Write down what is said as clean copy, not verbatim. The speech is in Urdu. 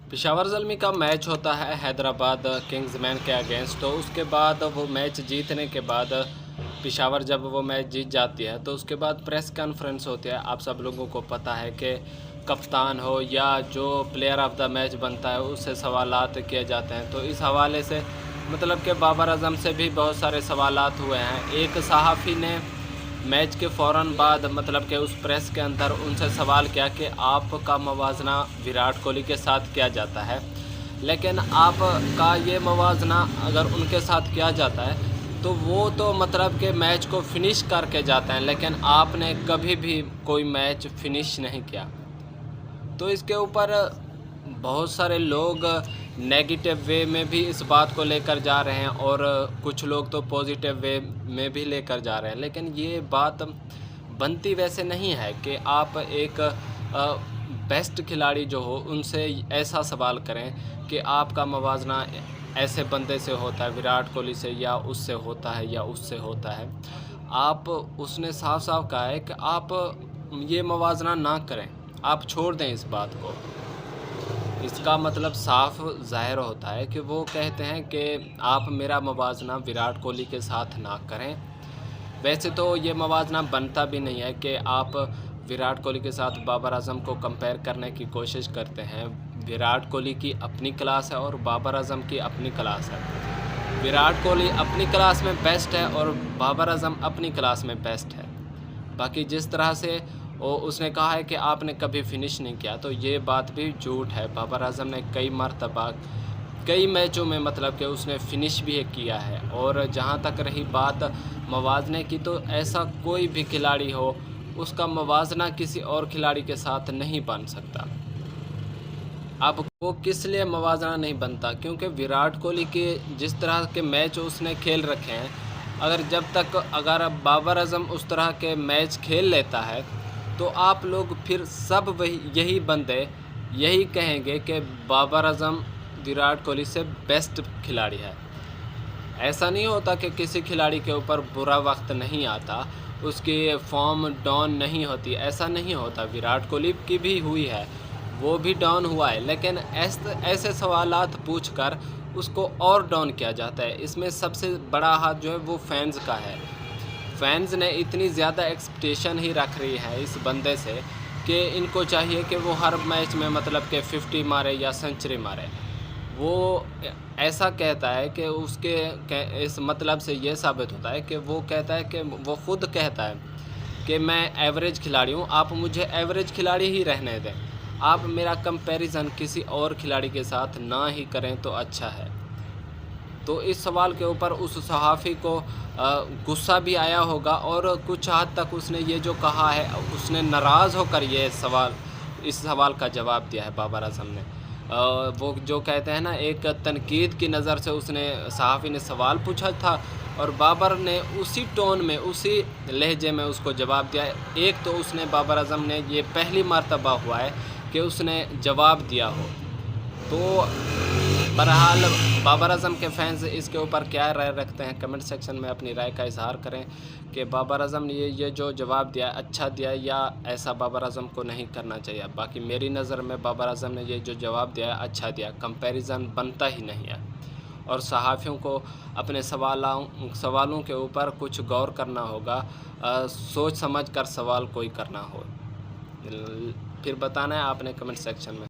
پشاور زلمی کا میچ ہوتا ہے حیدرآباد کنگز مین کے اگینسٹ، تو اس کے بعد وہ میچ جیتنے کے بعد پشاور جب وہ میچ جیت جاتی ہے تو اس کے بعد پریس کانفرنس ہوتی ہے۔ آپ سب لوگوں کو پتہ ہے کہ کپتان ہو یا جو پلیئر آف دا میچ بنتا ہے اس سے سوالات کیے جاتے ہیں۔ تو اس حوالے سے مطلب کہ بابر اعظم سے بھی بہت سارے سوالات ہوئے ہیں۔ ایک صحافی نے میچ کے فوراً بعد مطلب کہ اس پریس کے اندر ان سے سوال کیا کہ آپ کا موازنہ وراٹ کوہلی کے ساتھ کیا جاتا ہے، لیکن آپ کا یہ موازنہ اگر ان کے ساتھ کیا جاتا ہے تو وہ تو مطلب کہ میچ کو فنش کر کے جاتے ہیں، لیکن آپ نے کبھی بھی کوئی میچ فنش نہیں کیا۔ تو اس کے اوپر بہت سارے لوگ نیگیٹو وے میں بھی اس بات کو لے کر جا رہے ہیں اور کچھ لوگ تو پوزیٹیو وے میں بھی لے کر جا رہے ہیں، لیکن یہ بات بنتی ویسے نہیں ہے کہ آپ ایک بیسٹ کھلاڑی جو ہو ان سے ایسا سوال کریں کہ آپ کا موازنہ ایسے بندے سے ہوتا ہے، وراٹ کوہلی سے، یا اس سے ہوتا ہے یا اس سے ہوتا ہے۔ اس نے صاف صاف کہا ہے کہ آپ یہ موازنہ نہ کریں، آپ چھوڑ دیں اس بات کو۔ اس کا مطلب صاف ظاہر ہوتا ہے کہ وہ کہتے ہیں کہ آپ میرا موازنہ وراٹ کوہلی کے ساتھ نہ کریں۔ ویسے تو یہ موازنہ بنتا بھی نہیں ہے کہ آپ وراٹ کوہلی کے ساتھ بابر اعظم کو کمپیئر کرنے کی کوشش کرتے ہیں۔ وراٹ کوہلی کی اپنی کلاس ہے اور بابر اعظم کی اپنی کلاس ہے۔ وراٹ کوہلی اپنی کلاس میں بیسٹ ہے اور بابر اعظم اپنی کلاس میں بیسٹ ہے۔ باقی جس طرح سے اس نے کہا ہے کہ آپ نے کبھی فنش نہیں کیا، تو یہ بات بھی جھوٹ ہے۔ بابر اعظم نے کئی مرتبہ کئی میچوں میں مطلب کہ اس نے فنش بھی کیا ہے۔ اور جہاں تک رہی بات موازنے کی، تو ایسا کوئی بھی کھلاڑی ہو اس کا موازنہ کسی اور کھلاڑی کے ساتھ نہیں بن سکتا۔ اب وہ کس لیے موازنہ نہیں بنتا؟ کیونکہ وراٹ کوہلی کے جس طرح کے میچ اس نے کھیل رکھے ہیں، اگر بابر اعظم اس طرح کے میچ کھیل لیتا ہے تو آپ لوگ پھر سب یہی بندے یہی کہیں گے کہ بابر اعظم وراٹ کوہلی سے بیسٹ کھلاڑی ہے۔ ایسا نہیں ہوتا کہ کسی کھلاڑی کے اوپر برا وقت نہیں آتا، اس کی فارم ڈاؤن نہیں ہوتی، ایسا نہیں ہوتا۔ وراٹ کوہلی کی بھی ہوئی ہے، وہ بھی ڈاؤن ہوا ہے، لیکن ایسے سوالات پوچھ کر اس کو اور ڈاؤن کیا جاتا ہے۔ اس میں سب سے بڑا ہاتھ جو ہے وہ فینز کا ہے۔ فینز نے اتنی زیادہ ایکسپیکٹیشن ہی رکھ رہی ہے اس بندے سے کہ ان کو چاہیے کہ وہ ہر میچ میں مطلب کہ 50 مارے یا سنچری مارے۔ وہ ایسا کہتا ہے کہ اس کے اس مطلب سے یہ ثابت ہوتا ہے کہ وہ کہتا ہے کہ وہ خود کہتا ہے کہ میں ایوریج کھلاڑی ہوں، آپ مجھے ایوریج کھلاڑی ہی رہنے دیں، آپ میرا کمپیریزن کسی اور کھلاڑی کے ساتھ نہ ہی کریں تو اچھا ہے۔ تو اس سوال کے اوپر اس صحافی کو غصہ بھی آیا ہوگا اور کچھ حد تک اس نے یہ جو کہا ہے اس نے ناراض ہو کر اس سوال کا جواب دیا ہے بابر اعظم نے۔ وہ جو کہتے ہیں نا، ایک تنقید کی نظر سے اس نے صحافی نے سوال پوچھا تھا اور بابر نے اسی ٹون میں اسی لہجے میں اس کو جواب دیا ہے۔ ایک تو اس نے بابر اعظم نے یہ پہلی مرتبہ ہوا ہے کہ اس نے جواب دیا ہو۔ تو بہرحال بابر اعظم کے فینز اس کے اوپر کیا رائے رکھتے ہیں، کمنٹ سیکشن میں اپنی رائے کا اظہار کریں کہ بابر اعظم نے یہ جو جواب دیا اچھا دیا یا ایسا بابر اعظم کو نہیں کرنا چاہیے۔ باقی میری نظر میں بابر اعظم نے یہ جو جواب دیا اچھا دیا، کمپیریزن بنتا ہی نہیں ہے۔ اور صحافیوں کو اپنے سوالوں کے اوپر کچھ غور کرنا ہوگا، سوچ سمجھ کر سوال کوئی کرنا ہو۔ پھر بتانا ہے آپ نے کمنٹ سیکشن میں۔